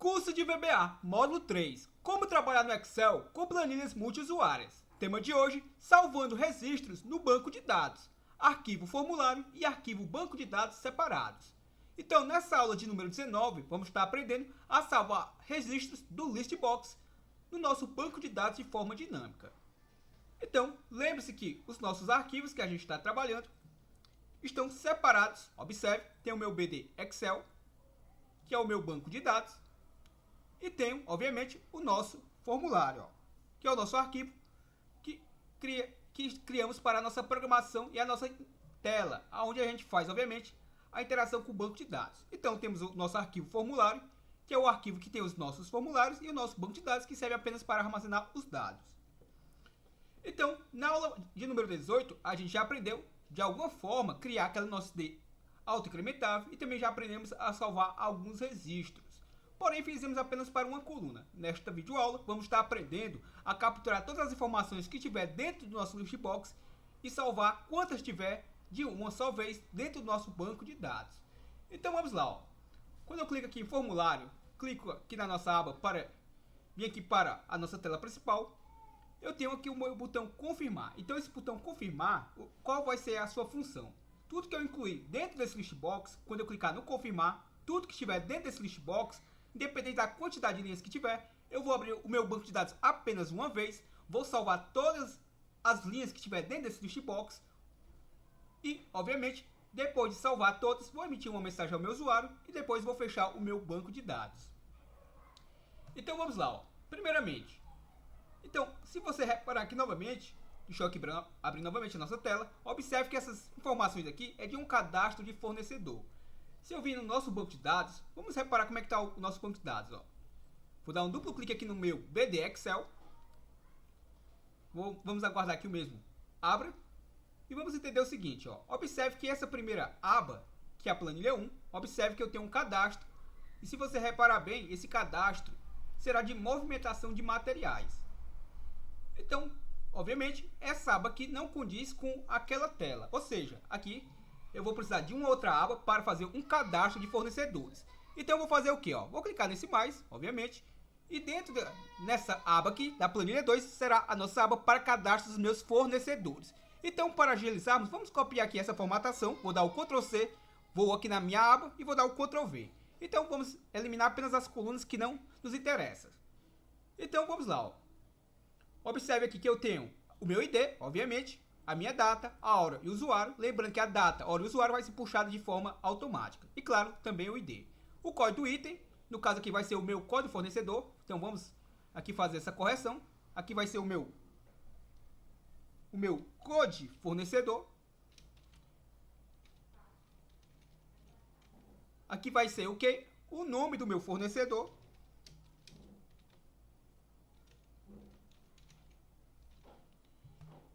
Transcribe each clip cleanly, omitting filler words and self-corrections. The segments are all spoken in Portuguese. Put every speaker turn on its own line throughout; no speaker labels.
Curso de VBA, módulo 3. Como trabalhar no Excel com planilhas multiusuárias. Tema de hoje, salvando registros no banco de dados. Arquivo formulário e arquivo banco de dados separados. Então, nessa aula de número 19, vamos estar aprendendo a salvar registros do Listbox no nosso banco de dados de forma dinâmica. Então, lembre-se que os nossos arquivos que a gente está trabalhando estão separados. Observe, tem o meu BD Excel, que é o meu banco de dados, e tenho, obviamente, o nosso formulário, que é o nosso arquivo que criamos para a nossa programação e a nossa tela, onde a gente faz, obviamente, a interação com o banco de dados. Então, temos o nosso arquivo formulário, que é o arquivo que tem os nossos formulários, e o nosso banco de dados, que serve apenas para armazenar os dados. Então, na aula de número 18, a gente já aprendeu, de alguma forma, criar aquela nossa ID autoincrementável, e também já aprendemos a salvar alguns registros. Porém, fizemos apenas para uma coluna. Nesta videoaula, vamos estar aprendendo a capturar todas as informações que tiver dentro do nosso Listbox e salvar quantas tiver de uma só vez dentro do nosso banco de dados. Então vamos lá. Quando eu clico aqui em formulário, clico aqui na nossa aba para vir aqui para a nossa tela principal, eu tenho aqui o meu botão confirmar. Então esse botão confirmar, qual vai ser a sua função? Tudo que eu incluir dentro desse Listbox, quando eu clicar no confirmar, tudo que estiver dentro desse Listbox, independente da quantidade de linhas que tiver, eu vou abrir o meu banco de dados apenas uma vez, vou salvar todas as linhas que tiver dentro desse Listbox e, obviamente, depois de salvar todas, vou emitir uma mensagem ao meu usuário e depois vou fechar o meu banco de dados. Então vamos lá. Primeiramente, então, se você reparar aqui novamente, deixa eu aqui abrir novamente a nossa tela, observe que essas informações aqui é de um cadastro de fornecedor. Se eu vir no nosso banco de dados, vamos reparar como é que está o nosso banco de dados. Vou dar um duplo clique aqui no meu BD Excel. Vamos aguardar que o mesmo abra. E vamos entender o seguinte. Observe que essa primeira aba, que é a planilha 1, observe que eu tenho um cadastro. E se você reparar bem, esse cadastro será de movimentação de materiais. Então, obviamente, essa aba aqui não condiz com aquela tela. Ou seja, aqui eu vou precisar de uma outra aba para fazer um cadastro de fornecedores. Então eu vou fazer o que? Vou clicar nesse mais, obviamente. E dentro nessa aba aqui, da planilha 2, será a nossa aba para cadastro dos meus fornecedores. Então, para agilizarmos, vamos copiar aqui essa formatação. Vou dar o Ctrl C, vou aqui na minha aba e vou dar o Ctrl V. Então vamos eliminar apenas as colunas que não nos interessam. Então vamos lá. Observe aqui que eu tenho o meu ID, obviamente, a minha data, a hora e o usuário. Lembrando que a data, a hora e o usuário vai ser puxado de forma automática. E claro, também o ID. O código do item, no caso aqui vai ser o meu código fornecedor. Então vamos aqui fazer essa correção. Aqui vai ser o meu código fornecedor. Aqui vai ser o quê? O nome do meu fornecedor.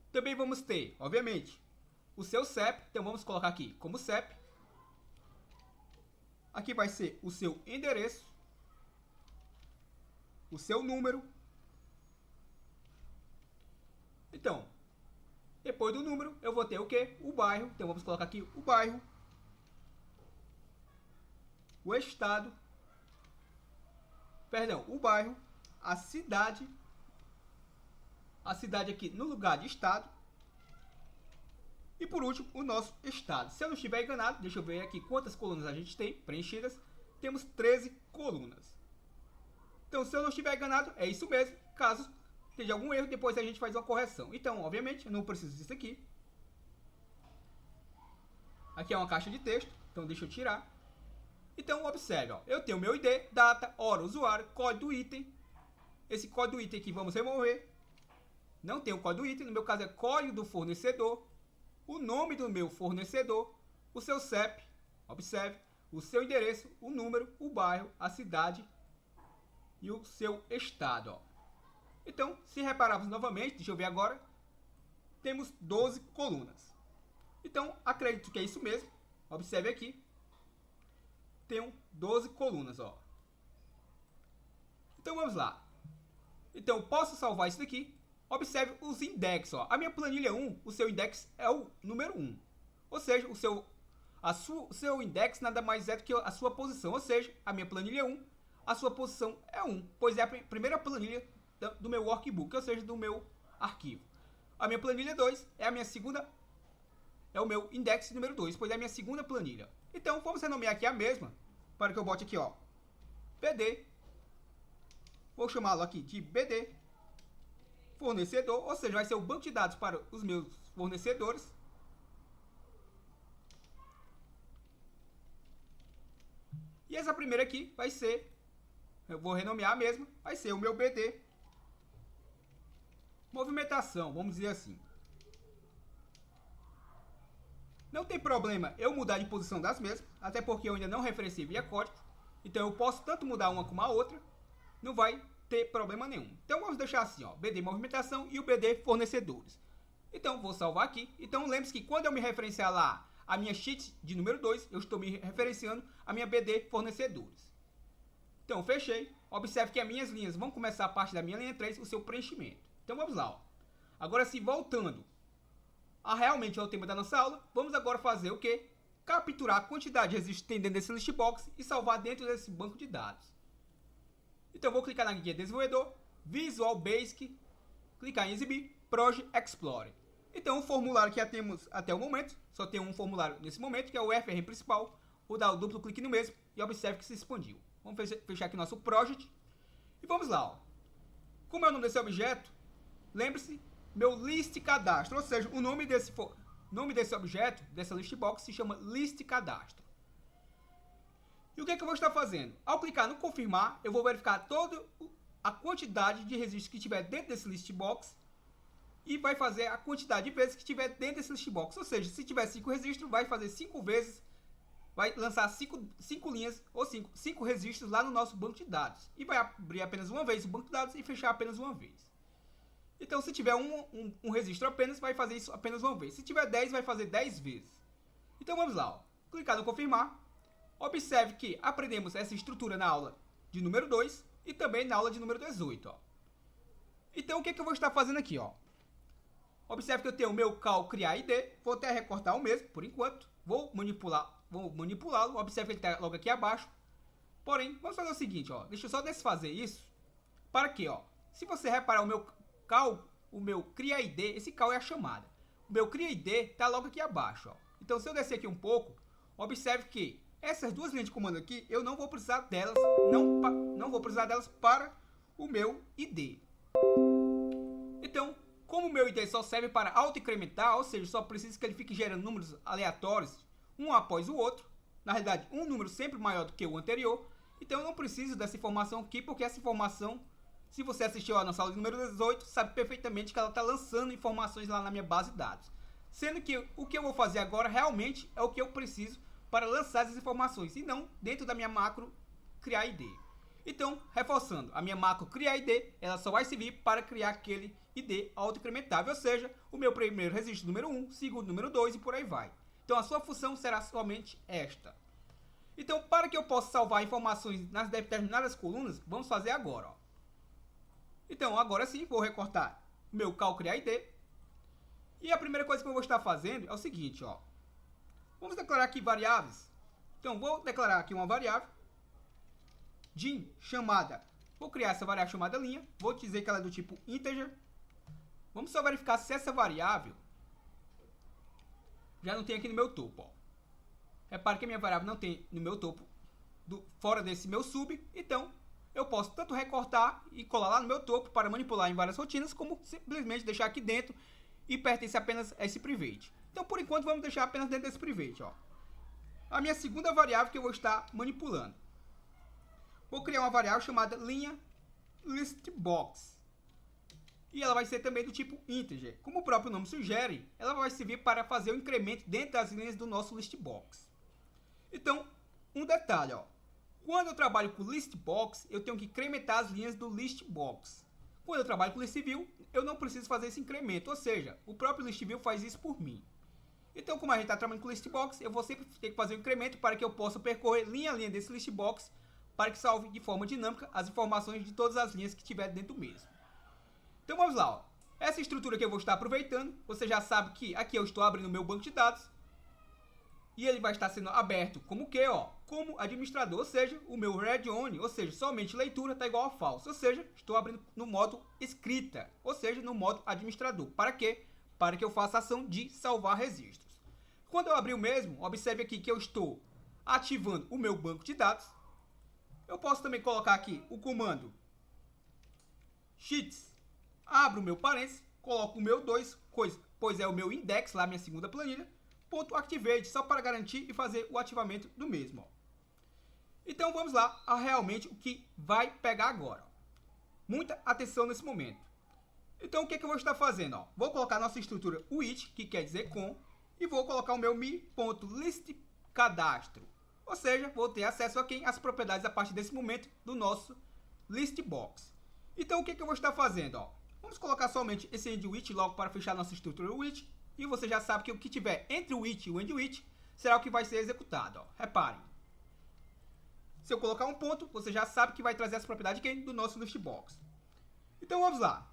Também vamos ter, obviamente, o seu CEP. Então vamos colocar aqui como CEP. Aqui vai ser o seu endereço, o seu número. Então, depois do número, eu vou ter o quê? O bairro. Então vamos colocar aqui o bairro, o estado, o bairro, a cidade aqui no lugar de estado. E por último, o nosso estado. Se eu não estiver enganado, deixa eu ver aqui quantas colunas a gente tem preenchidas. Temos 13 colunas. Então, se eu não estiver enganado, é isso mesmo. Caso tenha algum erro, depois a gente faz uma correção. Então, obviamente, eu não preciso disso aqui. Aqui é uma caixa de texto, então deixa eu tirar. Então, observe, eu tenho meu ID, data, hora, usuário, código do item. Esse código do item aqui vamos remover. Não tem o código do item, no meu caso é código do fornecedor, o nome do meu fornecedor, o seu CEP, observe, o seu endereço, o número, o bairro, a cidade e o seu estado. Então, se repararmos novamente, deixa eu ver agora, temos 12 colunas. Então, acredito que é isso mesmo, observe aqui, tenho 12 colunas. Então, vamos lá. Então, posso salvar isso daqui. Observe os indexes. A minha planilha 1, o seu index é o número 1. Ou seja, o seu index nada mais é do que a sua posição. Ou seja, a minha planilha 1, a sua posição é 1, pois é a primeira planilha do meu workbook, ou seja, do meu arquivo. A minha planilha 2 é a minha segunda, é o meu index número 2, pois é a minha segunda planilha. Então, vamos renomear aqui a mesma, para que eu bote aqui, ó, BD, vou chamá-lo aqui de BD fornecedor, ou seja, vai ser o banco de dados para os meus fornecedores. E essa primeira aqui vai ser, eu vou renomear a mesma, vai ser o meu BD movimentação, vamos dizer assim. Não tem problema eu mudar de posição das mesmas, até porque eu ainda não referenciei via código. Então eu posso tanto mudar uma como a outra, não vai ter problema nenhum. Então vamos deixar assim, ó, BD movimentação e o BD fornecedores. Então vou salvar aqui. Então lembre-se que quando eu me referenciar lá a minha sheet de número 2, eu estou me referenciando a minha BD fornecedores. Então fechei. Observe que as minhas linhas vão começar a partir da minha linha 3, o seu preenchimento. Então vamos lá, ó. Agora sim, voltando realmente ao tema da nossa aula, vamos agora fazer o quê? Capturar a quantidade de registros dentro desse list box e salvar dentro desse banco de dados. Então eu vou clicar na guia desenvolvedor, Visual Basic, clicar em exibir, Project Explorer. Então o formulário que já temos até o momento, só tem um formulário nesse momento, que é o FRM principal. Vou dar o duplo clique no mesmo e observe que se expandiu. Vamos fechar aqui nosso project e vamos lá, ó. Como é o nome desse objeto? Lembre-se, meu list cadastro, ou seja, o nome desse objeto, dessa list box, se chama list cadastro. E o que é que eu vou estar fazendo? Ao clicar no confirmar, eu vou verificar toda a quantidade de registros que tiver dentro desse list box e vai fazer a quantidade de vezes que tiver dentro desse list box. Ou seja, se tiver 5 registros, vai fazer 5 vezes, vai lançar 5 linhas ou 5 registros lá no nosso banco de dados. E vai abrir apenas uma vez o banco de dados e fechar apenas uma vez. Então, se tiver um registro apenas, vai fazer isso apenas uma vez. Se tiver 10, vai fazer 10 vezes. Então, vamos lá, ó. Clicar no confirmar. Observe que aprendemos essa estrutura na aula de número 2 e também na aula de número 18, ó. Então, o que é que eu vou estar fazendo aqui, ó? Observe que eu tenho o meu cal criar ID. Vou até recortar o mesmo, por enquanto. Vou manipulá-lo. Observe que ele está logo aqui abaixo. Porém, vamos fazer o seguinte, ó. Deixa eu só desfazer isso. Para quê, ó? Se você reparar o meu cal, o meu cria ID, esse cal é a chamada. O meu cria ID está logo aqui abaixo, ó. Então, se eu descer aqui um pouco, observe que essas duas linhas de comando aqui, eu não vou precisar delas, não vou precisar delas para o meu ID. Então, como o meu ID só serve para auto-incrementar, ou seja, só preciso que ele fique gerando números aleatórios, um após o outro, na realidade, um número sempre maior do que o anterior, então eu não preciso dessa informação aqui, porque essa informação, se você assistiu a nossa aula de número 18, sabe perfeitamente que ela está lançando informações lá na minha base de dados. Sendo que o que eu vou fazer agora realmente é o que eu preciso para lançar essas informações, e não dentro da minha macro criar ID. Então, reforçando, a minha macro criar ID, ela só vai servir para criar aquele ID auto-incrementável, ou seja, o meu primeiro registro número 1, segundo número 2 e por aí vai. Então, a sua função será somente esta. Então, para que eu possa salvar informações nas determinadas colunas, vamos fazer agora, ó. Então, agora sim, vou recortar o meu cal criar ID. E a primeira coisa que eu vou estar fazendo é o seguinte, ó. Vamos declarar aqui variáveis. Então, vou declarar aqui uma variável din chamada. Vou criar essa variável chamada linha. Vou dizer que ela é do tipo integer. Vamos só verificar se essa variável já não tem aqui no meu topo, ó. Repare que a minha variável não tem no meu topo, fora desse meu sub. Então, eu posso tanto recortar e colar lá no meu topo para manipular em várias rotinas, como simplesmente deixar aqui dentro e pertence apenas a esse private. Então, por enquanto, vamos deixar apenas dentro desse private, ó. A minha segunda variável que eu vou estar manipulando. Vou criar uma variável chamada linha listBox. E ela vai ser também do tipo integer. Como o próprio nome sugere, ela vai servir para fazer o incremento dentro das linhas do nosso listBox. Então, um detalhe, ó. Quando eu trabalho com listBox, eu tenho que incrementar as linhas do listBox. Quando eu trabalho com listview, eu não preciso fazer esse incremento, ou seja, o próprio listview faz isso por mim. Então, como a gente está trabalhando com listbox, eu vou sempre ter que fazer um incremento para que eu possa percorrer linha a linha desse listbox para que salve de forma dinâmica as informações de todas as linhas que tiver dentro do mesmo. Então vamos lá, ó. Essa estrutura que eu vou estar aproveitando, você já sabe que aqui eu estou abrindo o meu banco de dados e ele vai estar sendo aberto como que, ó, como administrador, ou seja, o meu read only, ou seja, somente leitura está igual a falso, ou seja, estou abrindo no modo escrita, ou seja, no modo administrador. Para quê? Para que eu faça a ação de salvar registros. Quando eu abrir o mesmo, observe aqui que eu estou ativando o meu banco de dados. Eu posso também colocar aqui o comando sheets, abro o meu parênteses, coloco o meu 2, pois é o meu index, lá minha segunda planilha, ponto activate, só para garantir e fazer o ativamento do mesmo. Ó. Então vamos lá a realmente o que vai pegar agora. Ó. Muita atenção nesse momento. Então o que, eu vou estar fazendo? Ó? Vou colocar nossa estrutura with, que quer dizer com, e vou colocar o meu mi.listCadastro. Ou seja, vou ter acesso a quem? As propriedades a partir desse momento do nosso listbox. Então o que, eu vou estar fazendo? Ó? Vamos colocar somente esse end with logo para fechar nossa estrutura with. E você já sabe que o que tiver entre o with e o end with será o que vai ser executado. Ó. Reparem. Se eu colocar um ponto, você já sabe que vai trazer as propriedades de quem? Do nosso listbox. Então vamos lá.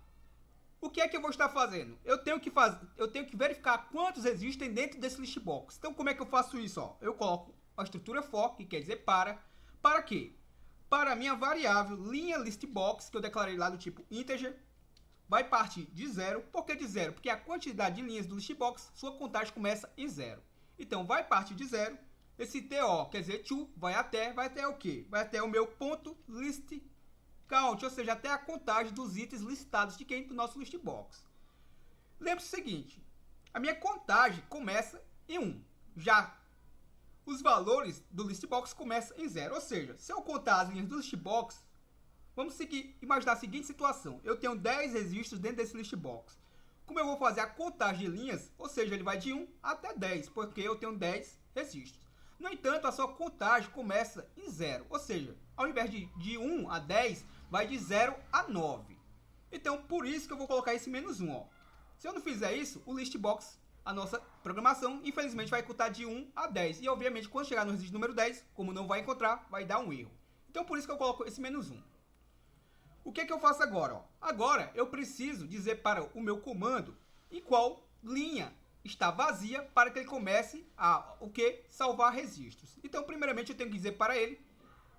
O que é que eu vou estar fazendo? Eu tenho que verificar quantos existem dentro desse listbox. Então como é que eu faço isso? Ó? Eu coloco a estrutura for, que quer dizer para quê? Para a minha variável linha listbox, que eu declarei lá do tipo integer, vai partir de 0. Por que de 0? Porque a quantidade de linhas do listbox, sua contagem começa em 0. Então vai partir de 0. Esse TO, quer dizer to, vai até o quê? Vai até o meu ponto list count, ou seja, até a contagem dos itens listados de quem? Do nosso listbox. Lembre-se o seguinte, a minha contagem começa em 1. Já os valores do listbox começam em 0. Ou seja, se eu contar as linhas do listbox, vamos imaginar a seguinte situação. Eu tenho 10 registros dentro desse listbox. Como eu vou fazer a contagem de linhas, ou seja, ele vai de 1 até 10, porque eu tenho 10 registros. No entanto, a sua contagem começa em 0. Ou seja, ao invés de 1 a 10, vai de 0 a 9. Então, por isso que eu vou colocar esse menos 1. Ó. Se eu não fizer isso, o listbox, a nossa programação, infelizmente vai contar de 1 a 10. E, obviamente, quando chegar no registro número 10, como não vai encontrar, vai dar um erro. Então, por isso que eu coloco esse menos 1. O que eu faço agora? Ó? Agora, eu preciso dizer para o meu comando em qual linha está vazia para que ele comece a salvar registros. Então, primeiramente, eu tenho que dizer para ele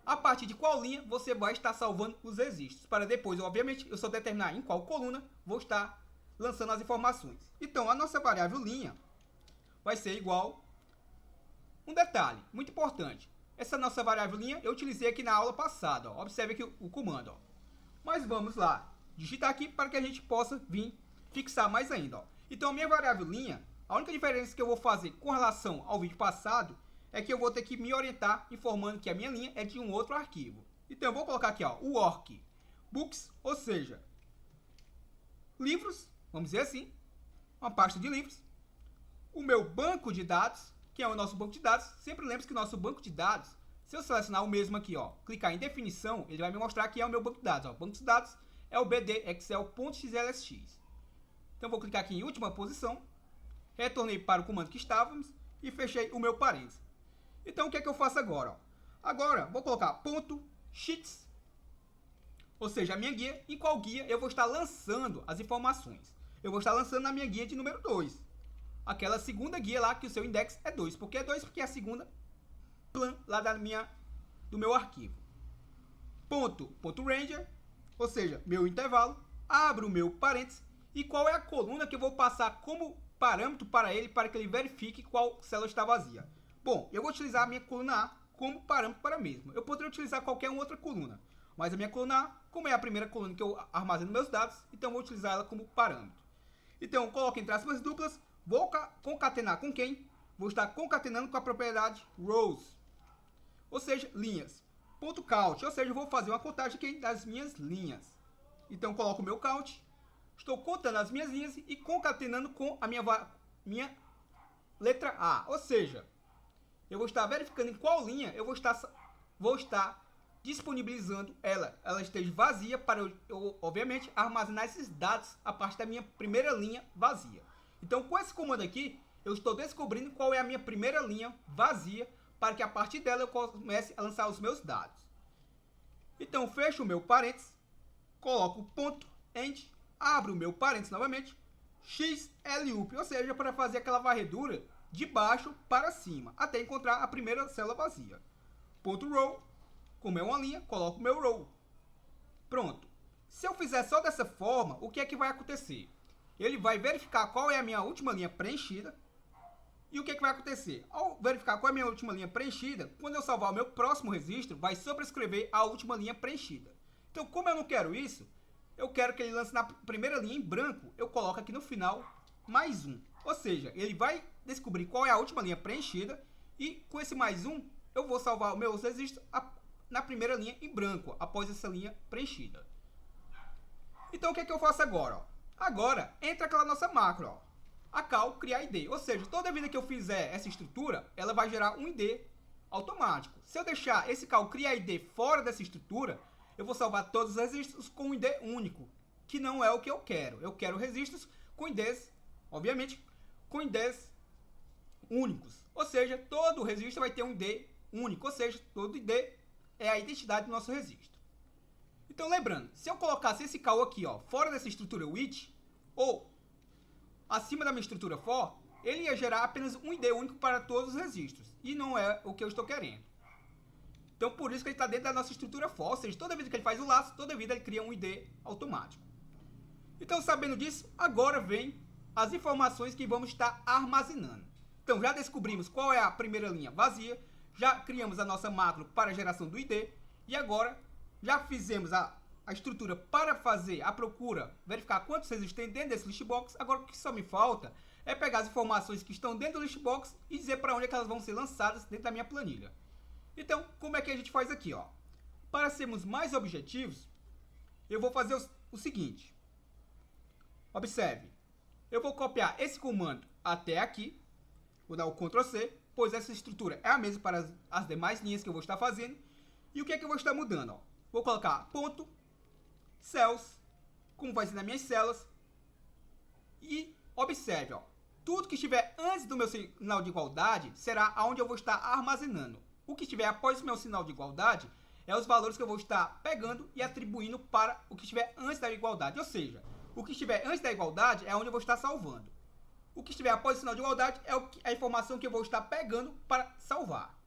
a partir de qual linha você vai estar salvando os registros. Para depois, obviamente, eu só determinar em qual coluna vou estar lançando as informações. Então, a nossa variável linha vai ser igual... Um detalhe muito importante. Essa nossa variável linha eu utilizei aqui na aula passada. Ó. Observe aqui o comando. Ó. Mas vamos lá, digitar aqui para que a gente possa vir fixar mais ainda. Ó. Então, a minha variável linha, a única diferença que eu vou fazer com relação ao vídeo passado é que eu vou ter que me orientar informando que a minha linha é de um outro arquivo. Então, eu vou colocar aqui ó, o workbooks, ou seja, livros, vamos dizer assim, uma pasta de livros, o meu banco de dados, que é o nosso banco de dados. Sempre lembre-se que o nosso banco de dados, se eu selecionar o mesmo aqui, ó, clicar em definição, ele vai me mostrar que é o meu banco de dados. Ó. O banco de dados é o bdexcel.xlsx. Então, vou clicar aqui em última posição, retornei para o comando que estávamos e fechei o meu parênteses. Então, o que eu faço agora? Ó? Agora, vou colocar ponto sheets, ou seja, a minha guia. Em qual guia eu vou estar lançando as informações? Eu vou estar lançando na minha guia de número 2. Aquela segunda guia lá que o seu index é 2. Por que é 2? Porque é a segunda plan lá do meu arquivo. Ponto ranger, ou seja, meu intervalo, abro o meu parênteses e qual é a coluna que eu vou passar como parâmetro para ele, para que ele verifique qual célula está vazia. Bom, eu vou utilizar a minha coluna A como parâmetro para a mesma. Eu poderia utilizar qualquer outra coluna, mas a minha coluna A, como é a primeira coluna que eu armazeno meus dados, então eu vou utilizar ela como parâmetro. Então, eu coloco entre aspas duplas, vou concatenar com quem? Vou estar concatenando com a propriedade rows, ou seja, linhas. Ponto count, ou seja, eu vou fazer uma contagem aqui das minhas linhas. Então, eu coloco o meu count, estou contando as minhas linhas e concatenando com a minha letra A, ou seja, eu vou estar verificando em qual linha eu vou estar disponibilizando ela esteja vazia para eu, obviamente, armazenar esses dados a partir da minha primeira linha vazia. Então, com esse comando aqui, eu estou descobrindo qual é a minha primeira linha vazia para que a partir dela eu comece a lançar os meus dados. Então, fecho o meu parênteses, coloco o ponto end, abro o meu parênteses novamente, xloop, ou seja, para fazer aquela varredura de baixo para cima, até encontrar a primeira célula vazia. ponto row, como é uma linha, coloco o meu row. Pronto. Se eu fizer só dessa forma, o que é que vai acontecer? Ele vai verificar qual é a minha última linha preenchida. E o que é que vai acontecer? Ao verificar qual é a minha última linha preenchida, quando eu salvar o meu próximo registro, vai sobrescrever a última linha preenchida. Então, como eu não quero isso, eu quero que ele lance na primeira linha em branco. Eu coloco aqui no final mais um. Ou seja, ele vai descobrir qual é a última linha preenchida e com esse mais um, eu vou salvar os meus registros na primeira linha em branco, após essa linha preenchida. Então, o que é que eu faço agora? Agora, entra aquela nossa macro, a cal criar ID. Ou seja, toda vida que eu fizer essa estrutura, ela vai gerar um ID automático. Se eu deixar esse cal criar ID fora dessa estrutura, eu vou salvar todos os registros com um ID único, que não é o que eu quero. Eu quero registros com IDs, obviamente, com IDs únicos. Ou seja, todo registro vai ter um ID único. Ou seja, todo ID é a identidade do nosso registro. Então, lembrando, se eu colocasse esse cal aqui, fora dessa estrutura with, ou acima da minha estrutura for, ele ia gerar apenas um ID único para todos os registros. E não é o que eu estou querendo. Então, por isso que ele está dentro da nossa estrutura for. Ou seja, toda vez que ele faz o laço, toda vez ele cria um ID automático. Então, sabendo disso, agora vem as informações que vamos estar armazenando. Então, já descobrimos qual é a primeira linha vazia, já criamos a nossa macro para a geração do ID, e agora já fizemos a estrutura para fazer a procura, verificar quantos registros tem dentro desse listbox. Agora, o que só me falta é pegar as informações que estão dentro do listbox e dizer para onde é que elas vão ser lançadas dentro da minha planilha. Então, como é que a gente faz aqui? Para sermos mais objetivos, eu vou fazer o seguinte. Observe, eu vou copiar esse comando até aqui, vou dar o Ctrl C, pois essa estrutura é a mesma para as demais linhas que eu vou estar fazendo. E o que é que eu vou estar mudando? Vou colocar ponto, cells, como vai ser nas minhas células. E observe, tudo que estiver antes do meu sinal de igualdade será onde eu vou estar armazenando. O que estiver após o meu sinal de igualdade é os valores que eu vou estar pegando e atribuindo para o que estiver antes da igualdade. Ou seja, o que estiver antes da igualdade é onde eu vou estar salvando. O que estiver após o sinal de igualdade é a informação que eu vou estar pegando para salvar.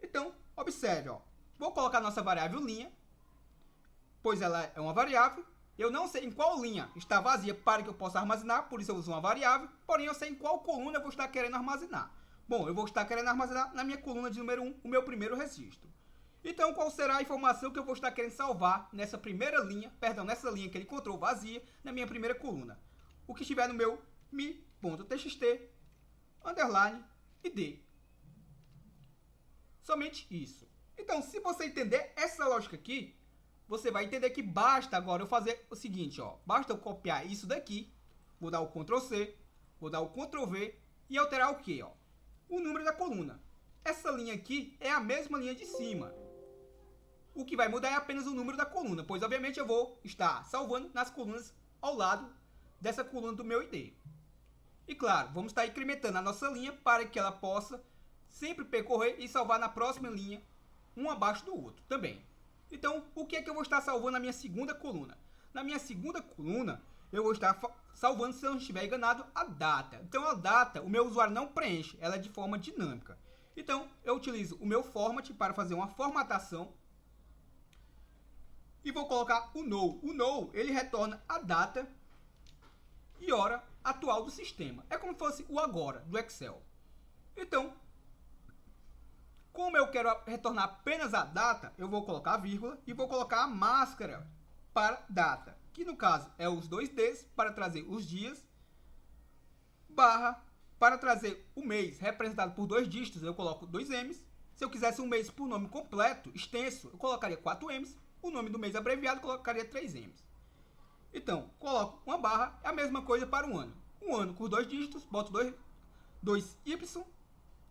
Então, observe, vou colocar nossa variável linha, pois ela é uma variável. Eu não sei em qual linha está vazia para que eu possa armazenar, por isso eu uso uma variável, porém eu sei em qual coluna eu vou estar querendo armazenar. Bom, eu vou estar querendo armazenar na minha coluna de número 1, o meu primeiro registro. Então, qual será a informação que eu vou estar querendo salvar nessa primeira linha, nessa linha que ele encontrou vazia, na minha primeira coluna? O que estiver no meu mi.txt, underline, id. Somente isso. Então, se você entender essa lógica aqui, você vai entender que basta agora eu fazer o seguinte, basta eu copiar isso daqui, vou dar o Ctrl C, vou dar o Ctrl V e alterar o quê? O número da coluna. Essa linha aqui é a mesma linha de cima. O que vai mudar é apenas o número da coluna, pois obviamente eu vou estar salvando nas colunas ao lado dessa coluna do meu ID. E claro, vamos estar incrementando a nossa linha para que ela possa sempre percorrer e salvar na próxima linha, um abaixo do outro também. Então, o que é que eu vou estar salvando na minha segunda coluna? Na minha segunda coluna, eu vou estar salvando, se eu não estiver enganado, a data. Então, a data, o meu usuário não preenche, ela é de forma dinâmica. Então, eu utilizo o meu format para fazer uma formatação. E vou colocar o null. O null, ele retorna a data e hora atual do sistema. É como se fosse o agora do Excel. Então, como eu quero retornar apenas a data, eu vou colocar a vírgula e vou colocar a máscara para data, que no caso é os 2Ds para trazer os dias, barra para trazer o mês representado por 2 dígitos, eu coloco 2 M's. Se eu quisesse um mês por nome completo, extenso, eu colocaria 4 M's. O nome do mês abreviado, eu colocaria 3 M's. Então, coloco uma barra, é a mesma coisa para um ano. Um ano com 2 dígitos, boto 2 Y.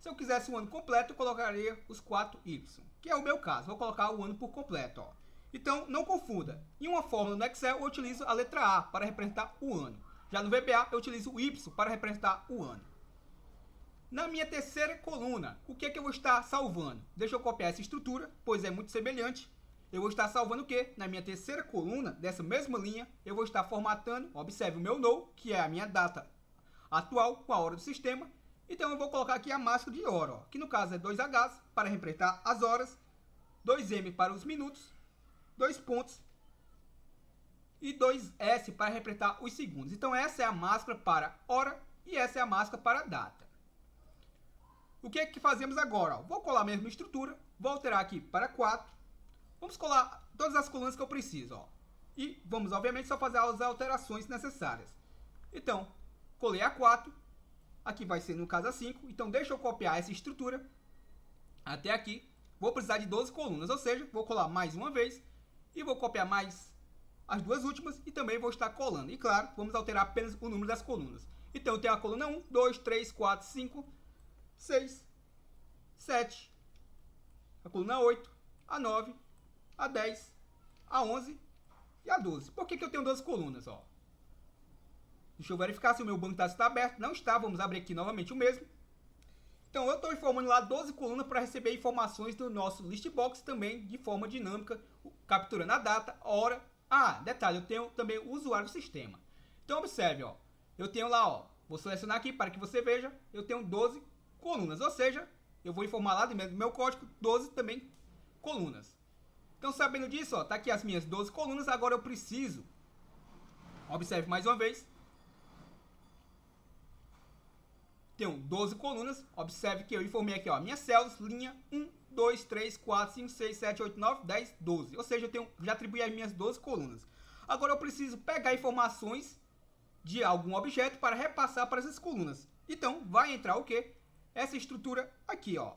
Se eu quisesse um ano completo, eu colocaria os 4Y, que é o meu caso. Vou colocar o ano por completo. Então, não confunda. Em uma fórmula no Excel, eu utilizo a letra A para representar o ano. Já no VBA, eu utilizo o Y para representar o ano. Na minha terceira coluna, o que é que eu vou estar salvando? Deixa eu copiar essa estrutura, pois é muito semelhante. Eu vou estar salvando o quê? Na minha terceira coluna, dessa mesma linha, eu vou estar formatando, observe o meu null, que é a minha data atual com a hora do sistema. Então, eu vou colocar aqui a máscara de hora, que no caso é 2Hs, para representar as horas, 2M para os minutos, 2 pontos e 2S para representar os segundos. Então essa é a máscara para hora e essa é a máscara para data. O que é que fazemos agora? Ó, vou colar a mesma estrutura, vou alterar aqui para 4. Vamos colar todas as colunas que eu preciso. Ó. E vamos, obviamente, só fazer as alterações necessárias. Então, colei a 4. Aqui vai ser, no caso, a 5. Então, deixa eu copiar essa estrutura até aqui. Vou precisar de 12 colunas, ou seja, vou colar mais uma vez. E vou copiar mais as duas últimas e também vou estar colando. E, claro, vamos alterar apenas o número das colunas. Então, eu tenho a coluna 1, 2, 3, 4, 5, 6, 7. A coluna 8, a 9, a 10, a 11 e a 12. Por que eu tenho 12 colunas? Ó? Deixa eu verificar se o meu banco de dados está aberto. Não está, vamos abrir aqui novamente o mesmo. Então eu estou informando lá 12 colunas para receber informações do nosso list box também de forma dinâmica, capturando a data, a hora. Ah, detalhe, eu tenho também o usuário do sistema. Então observe, ó, eu tenho lá, ó, vou selecionar aqui para que você veja, eu tenho 12 colunas, ou seja, eu vou informar lá do meu código 12 também colunas. Então sabendo disso, ó, tá aqui as minhas 12 colunas, agora eu preciso, observe mais uma vez, tenho 12 colunas, observe que eu informei aqui, ó, minhas células, linha 1, 2, 3, 4, 5, 6, 7, 8, 9, 10, 12. Ou seja, já atribuí as minhas 12 colunas. Agora eu preciso pegar informações de algum objeto para repassar para essas colunas. Então, vai entrar o quê? Essa estrutura aqui, ó.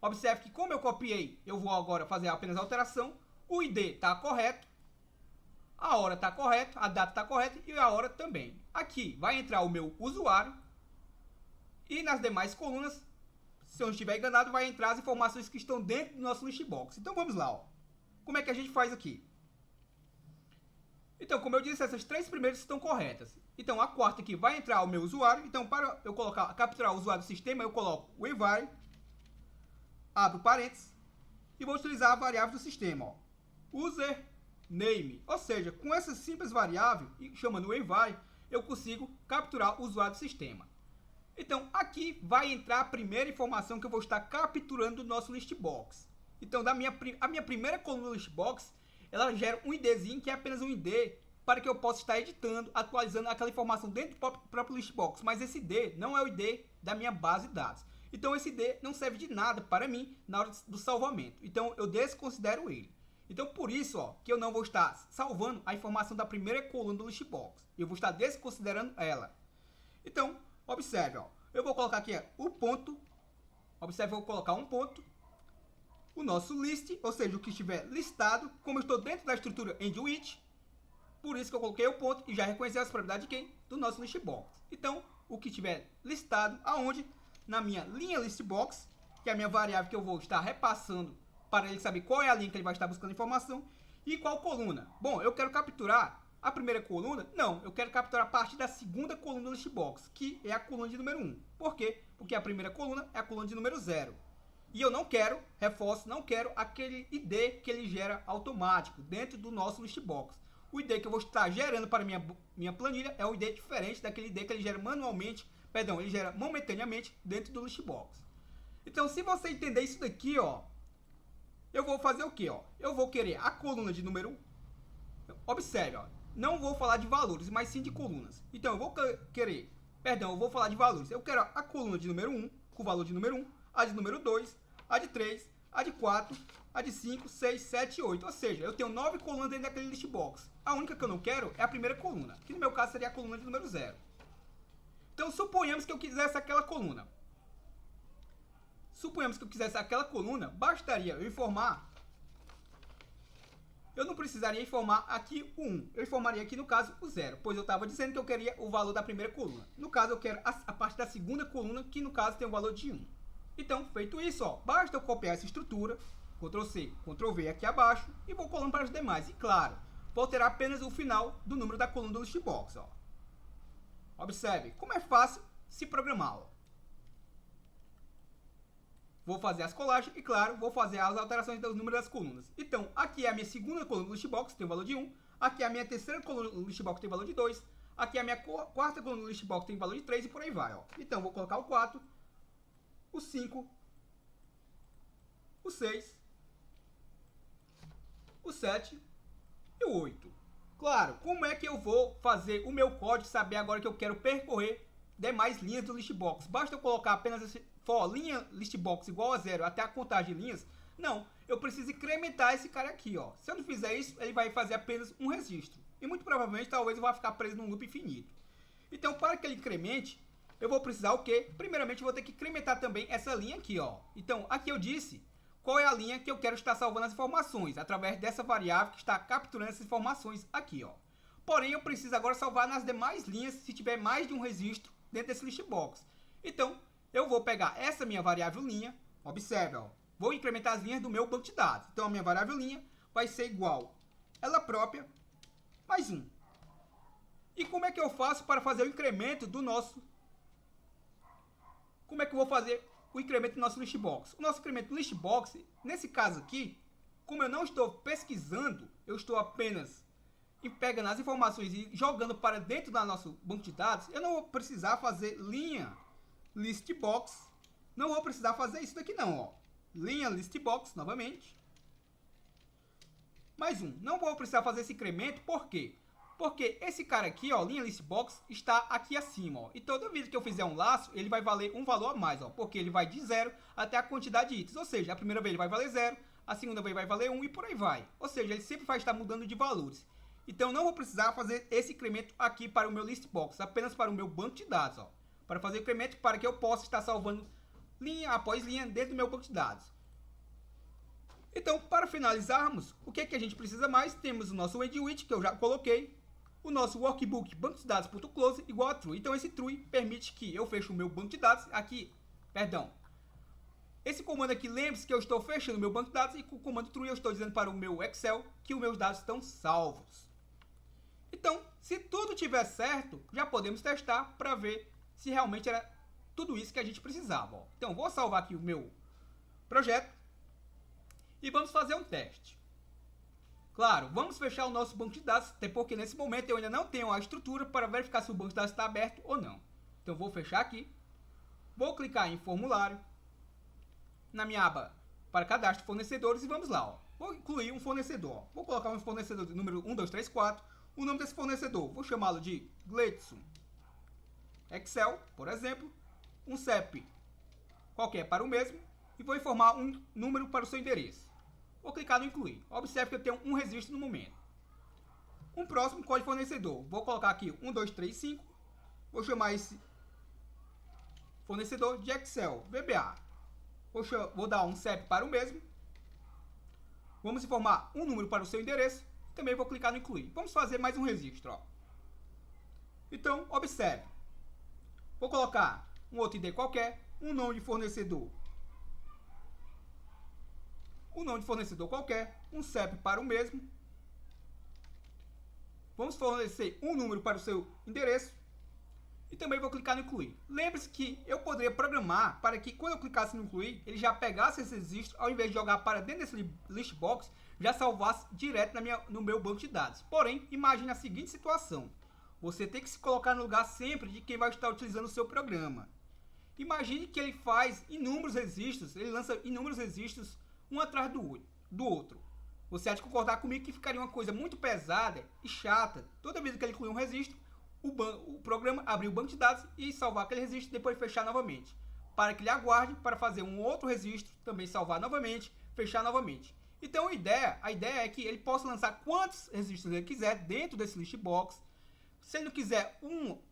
Observe que como eu copiei, eu vou agora fazer apenas a alteração. O ID está correto, a hora está correta, a data está correta e a hora também. Aqui vai entrar o meu usuário. E nas demais colunas, se eu não estiver enganado, vai entrar as informações que estão dentro do nosso list box. Então vamos lá, ó. Como é que a gente faz aqui? Então, como eu disse, essas 3 primeiras estão corretas. Então a quarta aqui vai entrar o meu usuário. Então para eu capturar o usuário do sistema, eu coloco o envy, abro parênteses e vou utilizar a variável do sistema, ó. Username. Ou seja, com essa simples variável, chamando o envy, eu consigo capturar o usuário do sistema. Então, aqui vai entrar a primeira informação que eu vou estar capturando do nosso list box. Então, a minha primeira coluna do list box, ela gera um IDzinho que é apenas um ID para que eu possa estar editando, atualizando aquela informação dentro do próprio list box. Mas esse ID não é o ID da minha base de dados. Então, esse ID não serve de nada para mim na hora do salvamento. Então, eu desconsidero ele. Então, por isso, ó, que eu não vou estar salvando a informação da primeira coluna do list box. Eu vou estar desconsiderando ela. Então, observe, ó, eu vou colocar aqui o ponto, observe, eu vou colocar um ponto, o nosso list, ou seja, o que estiver listado, como eu estou dentro da estrutura EndWith, por isso que eu coloquei o ponto e já reconheci as propriedades de quem? Do nosso list box. Então, o que estiver listado, aonde? Na minha linha list box, que é a minha variável que eu vou estar repassando para ele saber qual é a linha que ele vai estar buscando informação, e qual coluna. Bom, eu quero capturar a primeira coluna? Não, eu quero capturar a partir da segunda coluna do list box, que é a coluna de número 1. Por quê? Porque a primeira coluna é a coluna de número 0. E eu não quero, reforço, não quero aquele ID que ele gera automático dentro do nosso list box. O ID que eu vou estar gerando para minha planilha é um ID diferente daquele ID que ele gera manualmente, perdão, ele gera momentaneamente dentro do list box. Então, se você entender isso daqui, ó, eu vou fazer o quê, ó? Eu vou querer a coluna de número 1. Observe, ó, não vou falar de valores, mas sim de colunas. Então, eu vou querer, perdão, eu vou falar de valores. Eu quero a coluna de número 1, com o valor de número 1, a de número 2, a de 3, a de 4, a de 5, 6, 7 e 8. Ou seja, eu tenho 9 colunas dentro daquele list box. A única que eu não quero é a primeira coluna, que no meu caso seria a coluna de número 0. Então, suponhamos que eu quisesse aquela coluna. Suponhamos que eu quisesse aquela coluna, bastaria eu informar. Eu não precisaria informar aqui o 1. Eu informaria aqui, no caso, o 0, pois eu estava dizendo que eu queria o valor da primeira coluna. No caso, eu quero a parte da segunda coluna, que no caso tem o valor de 1. Então, feito isso, ó, basta eu copiar essa estrutura, Ctrl+C, Ctrl+V aqui abaixo, e vou colando para as demais. E claro, vou alterar apenas o final do número da coluna do list box. Ó. Observe como é fácil se programar. Ó. Vou fazer as colagens e, claro, vou fazer as alterações dos números das colunas. Então, aqui é a minha segunda coluna do list box, tem o valor de 1. Aqui é a minha terceira coluna do list box, tem o valor de 2. Aqui é a minha quarta coluna do list box, tem o valor de 3 e por aí vai. Ó. Então, vou colocar o 4, o 5, o 6, o 7 e o 8. Claro, como é que eu vou fazer o meu código saber agora que eu quero percorrer demais linhas do listbox? Basta eu colocar apenas esse for linha listbox igual a 0 até a contagem de linhas? Não, eu preciso incrementar esse cara aqui, ó. Se eu não fizer isso, ele vai fazer apenas um registro. E muito provavelmente, talvez eu vá ficar preso num loop infinito. Então, para que ele incremente, eu vou precisar o quê? Primeiramente, eu vou ter que incrementar também essa linha aqui, ó. Então, aqui eu disse qual é a linha que eu quero estar salvando as informações, através dessa variável que está capturando essas informações aqui, ó. Porém, eu preciso agora salvar nas demais linhas, se tiver mais de um registro dentro desse listbox. Então, eu vou pegar essa minha variável linha, observe, ó. Vou incrementar as linhas do meu banco de dados. Então, a minha variável linha vai ser igual ela própria mais 1. E como é que eu faço para fazer o incremento do nosso... Como é que eu vou fazer o incremento do nosso listbox? O nosso incremento do listbox, nesse caso aqui, como eu não estou pesquisando, eu estou apenas pegando as informações e jogando para dentro do nosso banco de dados, eu não vou precisar fazer linha listbox. Não vou precisar fazer isso daqui não, ó. Linha listbox, novamente. Mais 1. Não vou precisar fazer esse incremento, por quê? Porque esse cara aqui, ó, linha listbox, está aqui acima, ó. E toda vez que eu fizer um laço, ele vai valer um valor a mais, ó. Porque ele vai de 0 até a quantidade de itens. Ou seja, a primeira vez ele vai valer 0, a segunda vez vai valer 1 e por aí vai. Ou seja, ele sempre vai estar mudando de valores. Então, não vou precisar fazer esse incremento aqui para o meu listbox, apenas para o meu banco de dados, ó. Para fazer o incremento para que eu possa estar salvando linha após linha dentro do meu banco de dados. Então, para finalizarmos, o que é que a gente precisa mais? Temos o nosso endwith, que eu já coloquei, o nosso workbook banco de dados.close igual a true. Então, esse true permite que eu feche o meu banco de dados aqui, perdão. Esse comando aqui, lembre-se que eu estou fechando o meu banco de dados e com o comando true eu estou dizendo para o meu Excel que os meus dados estão salvos. Então, se tudo estiver certo, já podemos testar para ver se realmente era tudo isso que a gente precisava, ó. Então, vou salvar aqui o meu projeto e vamos fazer um teste. Claro, vamos fechar o nosso banco de dados, até porque nesse momento eu ainda não tenho a estrutura para verificar se o banco de dados está aberto ou não. Então, vou fechar aqui, vou clicar em formulário, na minha aba para cadastro de fornecedores e vamos lá, ó. Vou incluir um fornecedor, ó. Vou colocar um fornecedor de número 1234, o nome desse fornecedor, vou chamá-lo de Gleidson Excel, por exemplo, um CEP qualquer para o mesmo e vou informar um número para o seu endereço. Vou clicar no incluir. Observe que eu tenho um registro no momento. Um próximo código fornecedor. Vou colocar aqui 1235. Vou chamar esse fornecedor de Excel VBA. Vou dar um CEP para o mesmo. Vamos informar um número para o seu endereço. Também vou clicar no incluir. Vamos fazer mais um registro, ó. Então, observe. Vou colocar um outro ID qualquer, um nome de fornecedor. Um nome de fornecedor qualquer, um CEP para o mesmo. Vamos fornecer um número para o seu endereço. E também vou clicar no incluir. Lembre-se que eu poderia programar para que quando eu clicasse no incluir, ele já pegasse esse registro, ao invés de jogar para dentro desse listbox, já salvasse direto no meu banco de dados. Porém, imagine a seguinte situação. Você tem que se colocar no lugar sempre de quem vai estar utilizando o seu programa. Imagine que ele faz inúmeros registros, ele lança inúmeros registros um atrás do outro. Você há de concordar comigo que ficaria uma coisa muito pesada e chata. Toda vez que ele incluir um registro, o programa abrir o banco de dados e salvar aquele registro e depois fechar novamente. Para que ele aguarde para fazer um outro registro, também salvar novamente, fechar novamente. Então a ideia é que ele possa lançar quantos registros ele quiser dentro desse listbox. Se ele não quiser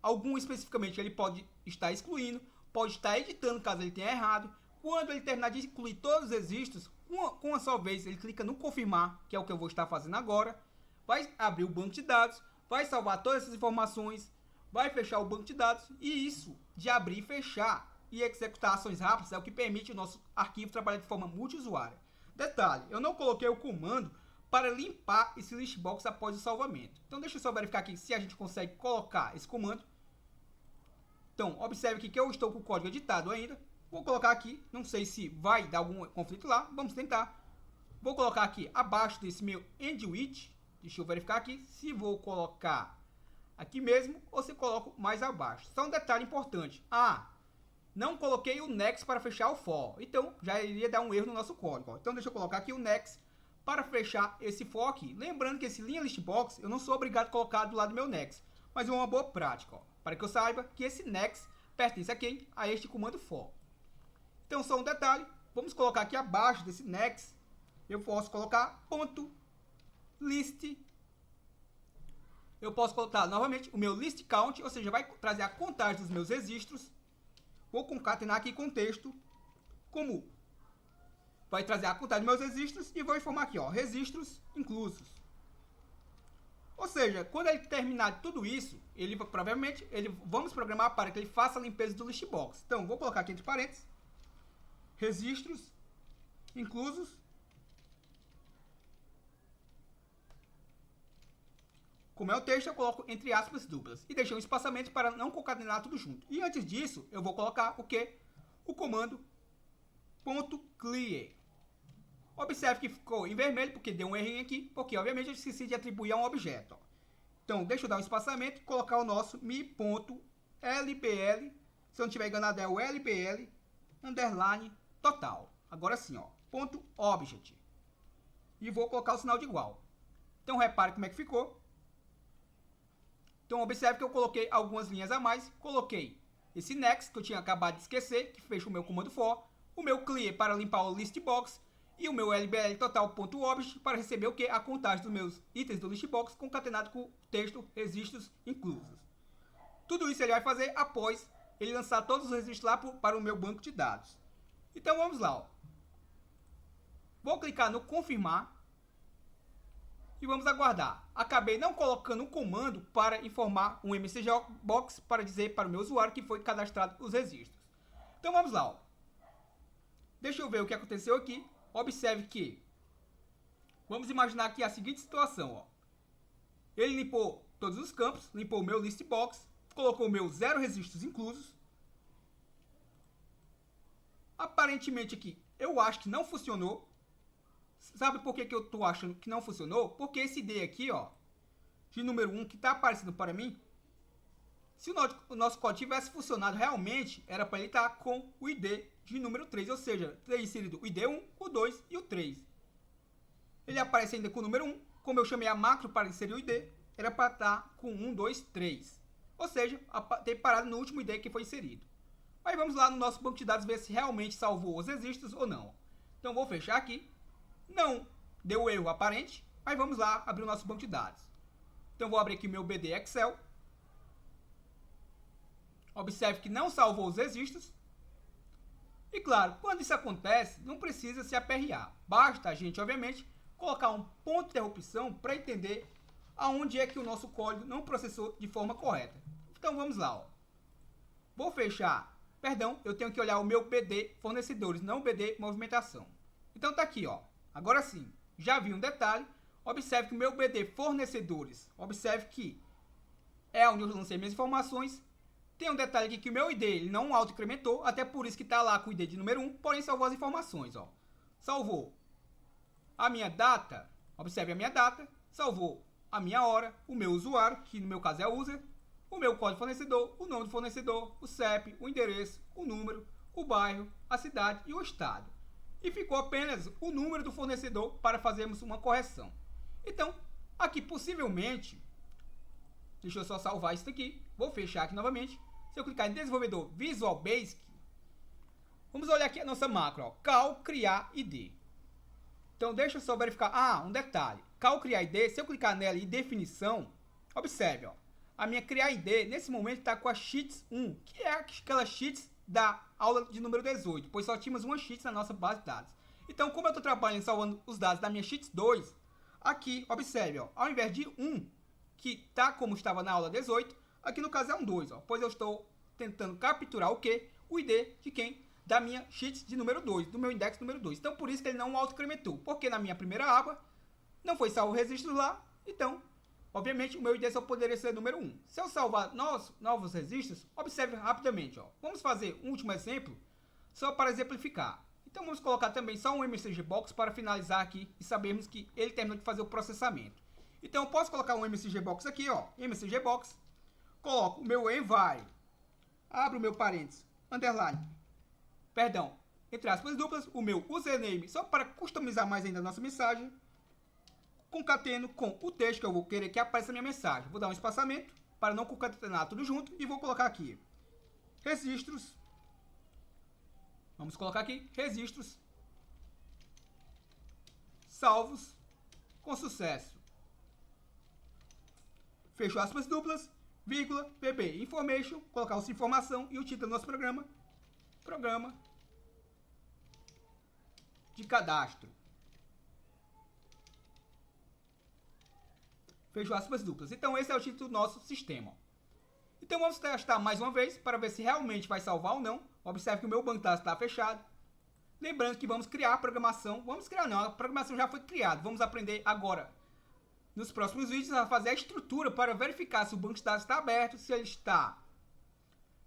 algum especificamente, ele pode estar excluindo, pode estar editando caso ele tenha errado. Quando ele terminar de incluir todos os registros, com uma só vez, ele clica no confirmar, que é o que eu vou estar fazendo agora, vai abrir o banco de dados, vai salvar todas essas informações, vai fechar o banco de dados, e isso de abrir e fechar e executar ações rápidas é o que permite o nosso arquivo trabalhar de forma multiusuária. Detalhe, eu não coloquei o comando para limpar esse listbox após o salvamento. Então deixa eu só verificar aqui se a gente consegue colocar esse comando. Então, observe aqui que eu estou com o código editado ainda. Vou colocar aqui, não sei se vai dar algum conflito lá, vamos tentar. Vou colocar aqui abaixo desse meu endwith, deixa eu verificar aqui se vou colocar aqui mesmo ou se coloco mais abaixo. Só um detalhe importante, não coloquei o next para fechar o for, então já iria dar um erro no nosso código. Então deixa eu colocar aqui o next para fechar esse for aqui. Lembrando que esse linha list box eu não sou obrigado a colocar do lado do meu next, mas é uma boa prática, ó, para que eu saiba que esse next pertence a quem? A este comando for. Então só um detalhe, vamos colocar aqui abaixo desse next, eu posso colocar ponto list. Eu posso colocar novamente o meu list count, ou seja, vai trazer a contagem dos meus registros. Vou concatenar aqui contexto como vai trazer a contagem dos meus registros e vou informar aqui, ó, registros inclusos. Ou seja, quando ele terminar tudo isso, ele provavelmente vamos programar para que ele faça a limpeza do list box. Então, vou colocar aqui entre parênteses registros inclusos. Como é o texto, eu coloco entre aspas duplas e deixei um espaçamento para não concatenar tudo junto. E antes disso, eu vou colocar o que? O comando .clear. Observe que ficou em vermelho porque deu um errinho aqui, porque obviamente eu esqueci de atribuir a um objeto. Ó. Então, deixa eu dar um espaçamento e colocar o nosso mi.lbl, se eu não estiver enganado é o lbl, underline total. Agora sim, ó, ponto .object. E vou colocar o sinal de igual. Então, repare como é que ficou. Então, observe que eu coloquei algumas linhas a mais. Coloquei esse next, que eu tinha acabado de esquecer, que fecha o meu comando for. O meu clear para limpar o list box. E o meu lbl total.object para receber o que? A contagem dos meus itens do list box concatenado com o texto registros inclusos. Tudo isso ele vai fazer após ele lançar todos os registros lá para o meu banco de dados. Então, vamos lá. Ó. Vou clicar no confirmar. E vamos aguardar. Acabei não colocando um comando para informar um MCGBox para dizer para o meu usuário que foi cadastrado os registros. Então vamos lá. Ó. Deixa eu ver o que aconteceu aqui. Observe que vamos imaginar aqui a seguinte situação. Ó. Ele limpou todos os campos, limpou o meu list box, colocou o meu 0 registros inclusos. Aparentemente aqui eu acho que não funcionou. Sabe por que eu estou achando que não funcionou? Porque esse ID aqui, ó, de número 1, que está aparecendo para mim, se o nosso código tivesse funcionado realmente, era para ele estar com o ID de número 3, ou seja, teria inserido o ID 1, o 2 e o 3. Ele aparece ainda com o número 1, como eu chamei a macro para inserir o ID, era para estar com 1, 2, 3. Ou seja, ter parado no último ID que foi inserido. Aí vamos lá no nosso banco de dados ver se realmente salvou os registros ou não. Então vou fechar aqui. Não deu erro aparente, mas vamos lá abrir o nosso banco de dados. Então vou abrir aqui o meu BD Excel. Observe que não salvou os registros. E claro, quando isso acontece, não precisa se aperrear. Basta a gente, obviamente, colocar um ponto de interrupção para entender aonde é que o nosso código não processou de forma correta. Então vamos lá. Ó. Vou fechar. Perdão, eu tenho que olhar o meu BD fornecedores, não o BD movimentação. Então tá aqui, ó. Agora sim, já vi um detalhe. Observe que o meu BD fornecedores, observe que é onde eu lancei minhas informações. Tem um detalhe aqui que o meu ID ele não auto-incrementou, até por isso que está lá com o ID de número 1, porém salvou as informações. Ó. Salvou a minha data, observe a minha data, salvou a minha hora, o meu usuário, que no meu caso é user, o meu código fornecedor, o nome do fornecedor, o CEP, o endereço, o número, o bairro, a cidade e o estado. E ficou apenas o número do fornecedor para fazermos uma correção. Então, aqui possivelmente, deixa eu só salvar isso aqui, vou fechar aqui novamente. Se eu clicar em desenvolvedor Visual Basic, vamos olhar aqui a nossa macro, ó, cal criar ID. Então, deixa eu só verificar, um detalhe, cal criar ID, se eu clicar nela em definição, observe, ó, a minha criar ID nesse momento está com a Sheets 1, que é aquela Sheets da aula de número 18, pois só tínhamos uma Sheets na nossa base de dados. Então, como eu estou trabalhando salvando os dados da minha Sheets 2, aqui, observe, ó, ao invés de 1, que tá como estava na aula 18, aqui no caso é um 2, ó, pois eu estou tentando capturar o quê? O ID de quem? Da minha Sheets de número 2, do meu index número 2. Então, por isso que ele não auto-incrementou, porque na minha primeira aba não foi salvo o registro lá, então, obviamente, o meu ID só poderia ser número 1. Se eu salvar novos registros, observe rapidamente. Ó. Vamos fazer um último exemplo, só para exemplificar. Então, vamos colocar também só um MCGBox para finalizar aqui e sabermos que ele terminou de fazer o processamento. Então, eu posso colocar um MCGBox aqui, ó, MCGBox, coloco o meu envy, abro o meu parênteses, underline, perdão, entre aspas duplas, o meu username, só para customizar mais ainda a nossa mensagem, concateno com o texto que eu vou querer que apareça na minha mensagem. Vou dar um espaçamento para não concatenar tudo junto e vou colocar aqui registros. Vamos colocar aqui registros salvos com sucesso. Fecho aspas duplas, vírgula, pp information, colocar essa informação e o título do nosso programa. Programa de cadastro. Fecho aspas duplas. Então esse é o título do nosso sistema. Então vamos testar mais uma vez para ver se realmente vai salvar ou não. Observe que o meu banco de dados está fechado. Lembrando que vamos criar a programação. Vamos criar não, a programação já foi criada. Vamos aprender agora, nos próximos vídeos, a fazer a estrutura para verificar se o banco de dados está aberto, se ele está...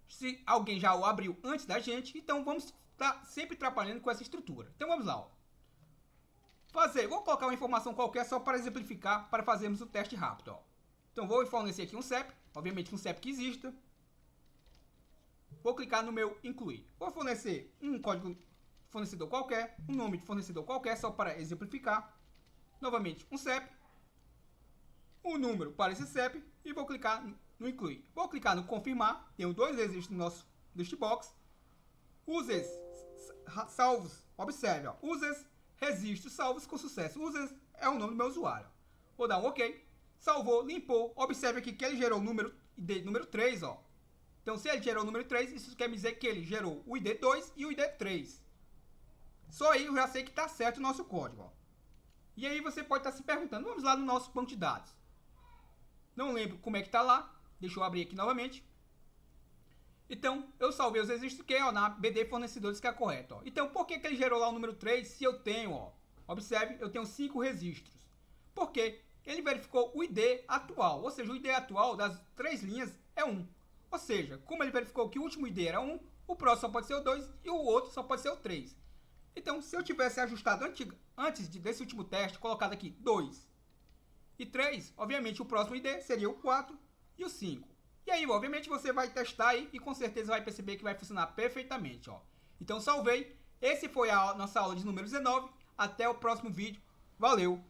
se alguém já o abriu antes da gente. Então vamos estar sempre trabalhando com essa estrutura. Então vamos lá. Ó. Vou colocar uma informação qualquer só para exemplificar, para fazermos o teste rápido. Ó. Então vou fornecer aqui um CEP, obviamente um CEP que exista. Vou clicar no meu incluir. Vou fornecer um código fornecedor qualquer, um nome de fornecedor qualquer, só para exemplificar. Novamente um CEP, um número para esse CEP e vou clicar no incluir. Vou clicar no confirmar, tenho dois registros no nosso list box. Users salvos, observe, ó, users registros salvos com sucesso. Users é o nome do meu usuário. Vou dar um OK. Salvou, limpou. Observe aqui que ele gerou o número ID número 3, ó. Então, se ele gerou o número 3, isso quer dizer que ele gerou o ID 2 e o ID 3. Só aí eu já sei que está certo o nosso código, ó. E aí você pode estar se perguntando, vamos lá no nosso banco de dados. Não lembro como é que está lá. Deixa eu abrir aqui novamente. Então, eu salvei os registros que é, ó, na BD fornecedores, que é correto. Ó. Então, por que ele gerou lá o número 3 se eu tenho, ó, observe, eu tenho 5 registros? Porque ele verificou o ID atual, ou seja, o ID atual das 3 linhas é 1. Ou seja, como ele verificou que o último ID era 1, o próximo só pode ser o 2 e o outro só pode ser o 3. Então, se eu tivesse ajustado antes desse último teste, colocado aqui 2 e 3, obviamente o próximo ID seria o 4 e o 5. E aí, obviamente, você vai testar aí e com certeza vai perceber que vai funcionar perfeitamente, ó. Então, salvei. Esse foi a nossa aula de número 19. Até o próximo vídeo. Valeu!